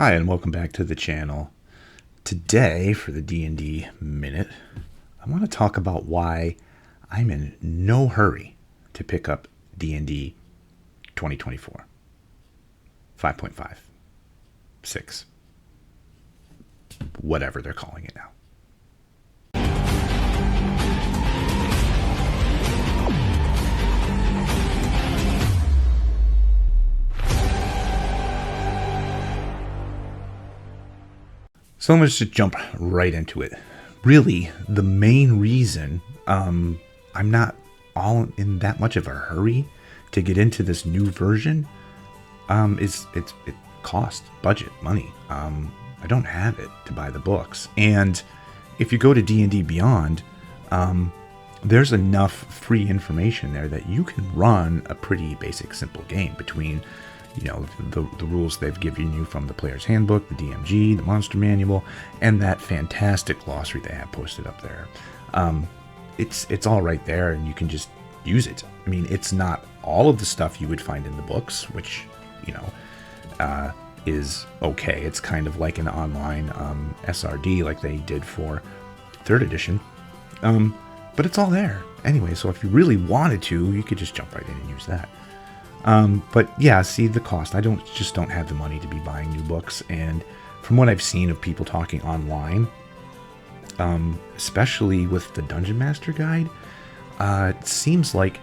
Hi, and welcome back to the channel. Today, for the D&D Minute, I want to talk about why I'm in no hurry to pick up D&D 2024. 5.5. 6. Whatever they're calling it now. So let's just jump right into it. Really, the main reason I'm not all in that much of a hurry to get into this new version is it cost, budget, money. I don't have it to buy the books. And if you go to D&D Beyond, there's enough free information there that you can run a pretty basic, simple game between the rules they've given you from the Player's Handbook, the DMG, the Monster Manual, and that fantastic glossary they have posted up there. It's all right there, and you can just use it. I mean, it's not all of the stuff you would find in the books, which, is okay. It's kind of like an online SRD like they did for 3rd edition. But it's all there. Anyway, so if you really wanted to, you could just jump right in and use that. But yeah, see the cost. I just don't have the money to be buying new books. And from what I've seen of people talking online, especially with the Dungeon Master Guide, it seems like,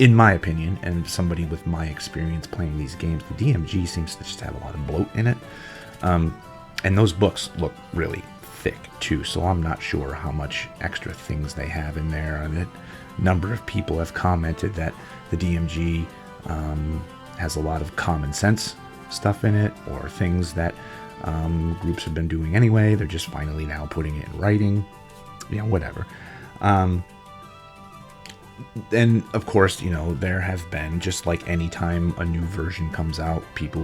in my opinion, and somebody with my experience playing these games, the DMG seems to just have a lot of bloat in it. And those books look really thick too, so I'm not sure how much extra things they have in there. A number of people have commented that the DMG has a lot of common sense stuff in it, or things that groups have been doing anyway. They're just finally now putting it in writing. Whatever. And of course, there have been, just like any time a new version comes out, people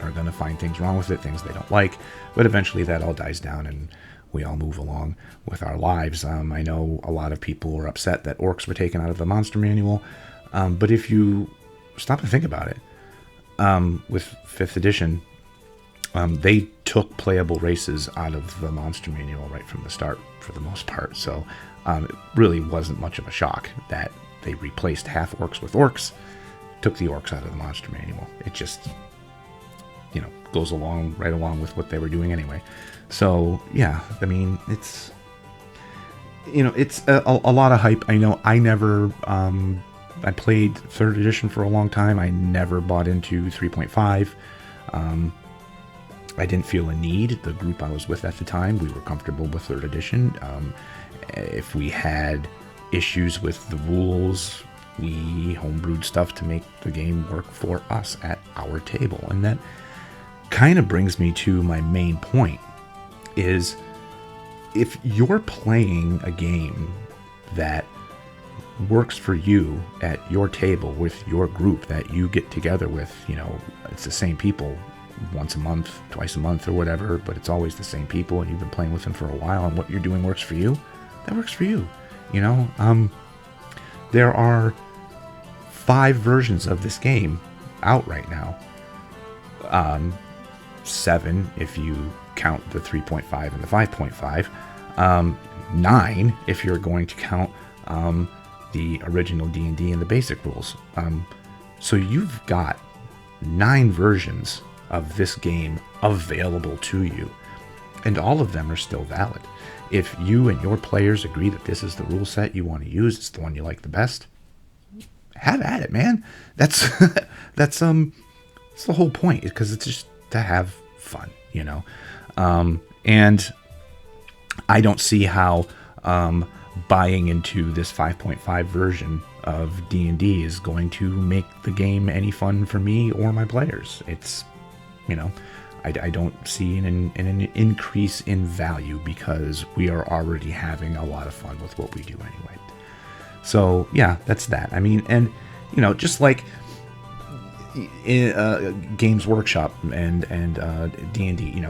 are going to find things wrong with it, things they don't like, but eventually that all dies down and we all move along with our lives. I know a lot of people were upset that orcs were taken out of the Monster Manual, but if you stop and think about it, with 5th edition, they took playable races out of the Monster Manual right from the start for the most part. So it really wasn't much of a shock that they replaced half orcs with orcs, took the orcs out of the Monster Manual. It just, goes right along with what they were doing anyway. So yeah, I mean, it's a lot of hype. I know I never, I played 3rd edition for a long time. I never bought into 3.5. I didn't feel a need. The group I was with at the time, we were comfortable with 3rd edition. If we had issues with the rules, we homebrewed stuff to make the game work for us at our table. And that kind of brings me to my main point, is if you're playing a game that works for you at your table with your group that you get together with, it's the same people once a month, twice a month, or whatever, but it's always the same people, and you've been playing with them for a while, and what you're doing works for you, that works for you. There are 5 versions of this game out right now. 7 if you count the 3.5 and the 5.5. 9 if you're going to count the original D&D and the basic rules. So you've got 9 versions of this game available to you, and all of them are still valid. If you and your players agree that this is the rule set you want to use, it's the one you like the best, have at it, man. That's that's the whole point, because it's just to have fun, and I don't see how buying into this 5.5 version of D&D is going to make the game any fun for me or my players. It's, I don't see an increase in value, because we are already having a lot of fun with what we do anyway. So yeah, that's that. I mean, and just like Games Workshop and D&D,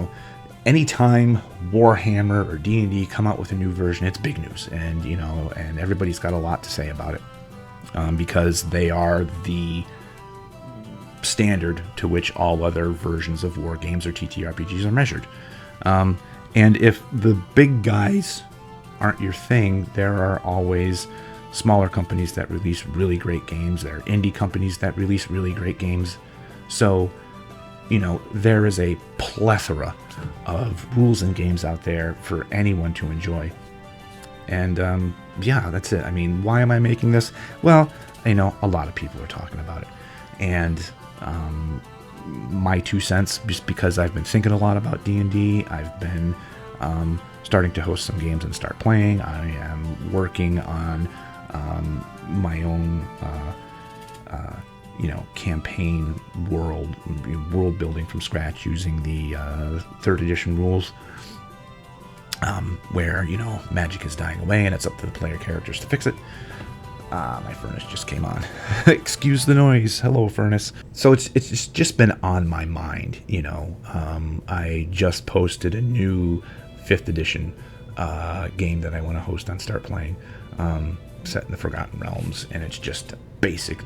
anytime Warhammer or D&D come out with a new version, it's big news, and and everybody's got a lot to say about it, because they are the standard to which all other versions of war games or TTRPGs are measured. And if the big guys aren't your thing, there are always smaller companies that release really great games. There are indie companies that release really great games. So, there is a plethora of rules and games out there for anyone to enjoy. And that's it. I mean, why am I making this? Well, a lot of people are talking about it. And my 2 cents, just because I've been thinking a lot about D&D. I've been starting to host some games and start playing. I am working on my own campaign world building from scratch using the 3rd edition rules, where magic is dying away and it's up to the player characters to fix it. My furnace just came on. Excuse the noise. Hello, furnace. So it's just been on my mind. I just posted a new 5th edition game that I want to host on Start Playing, set in the Forgotten Realms, and it's just a basic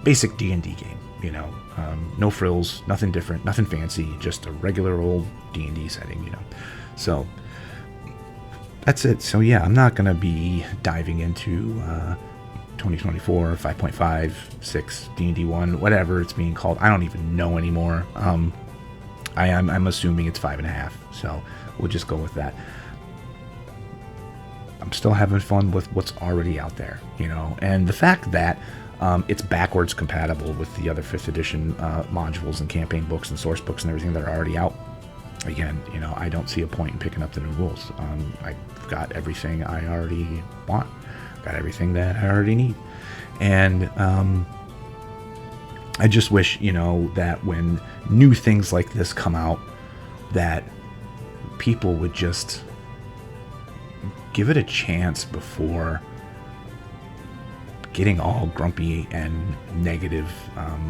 D&D game. No frills, nothing different, nothing fancy, just a regular old D&D setting. So that's it. So yeah, I'm not going to be diving into 2024, 5.5, 6, D&D 1, whatever it's being called. I don't even know anymore. I'm assuming it's 5.5, so we'll just go with that. I'm still having fun with what's already out there, and the fact that it's backwards compatible with the other 5th edition modules and campaign books and source books and everything that are already out. Again, I don't see a point in picking up the new rules. I've got everything I already want. Got everything that I already need. And I just wish, that when new things like this come out, that people would just give it a chance before getting all grumpy and negative.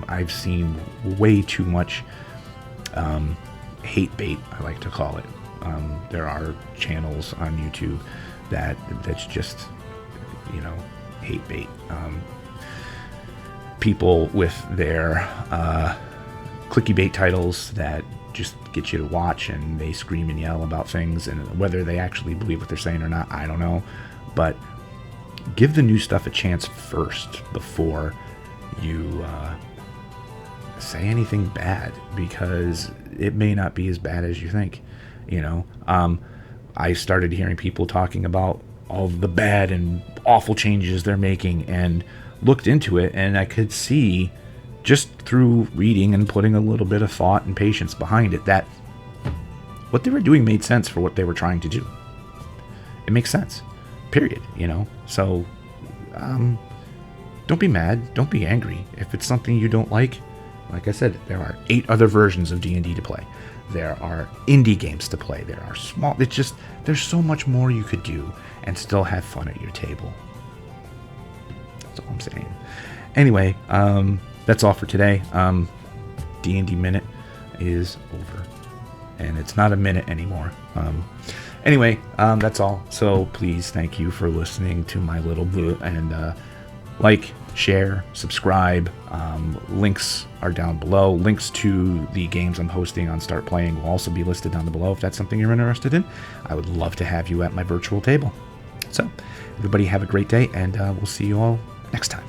I've seen way too much hate bait, I like to call it. There are channels on YouTube that's just, hate bait. People with their clicky bait titles that just get you to watch, and they scream and yell about things, and whether they actually believe what they're saying or not, I don't know. But give the new stuff a chance first before you say anything bad, because it may not be as bad as you think. I started hearing people talking about all the bad and awful changes they're making, and looked into it, and I could see just through reading and putting a little bit of thought and patience behind it that what they were doing made sense for what they were trying to do. It makes sense, period. So don't be mad, don't be angry. If it's something you don't like I said, there are 8 other versions of D&D to play. There are indie games to play. There are small... there's so much more you could do and still have fun at your table. That's all I'm saying. Anyway, that's all for today. D&D Minute is over. And it's not a minute anymore. Anyway, that's all. So please, thank you for listening to my little blue. And like, share, subscribe. Links are down below. Links to the games I'm hosting on Start Playing will also be listed down below if that's something you're interested in. I would love to have you at my virtual table. So, everybody have a great day, and we'll see you all next time.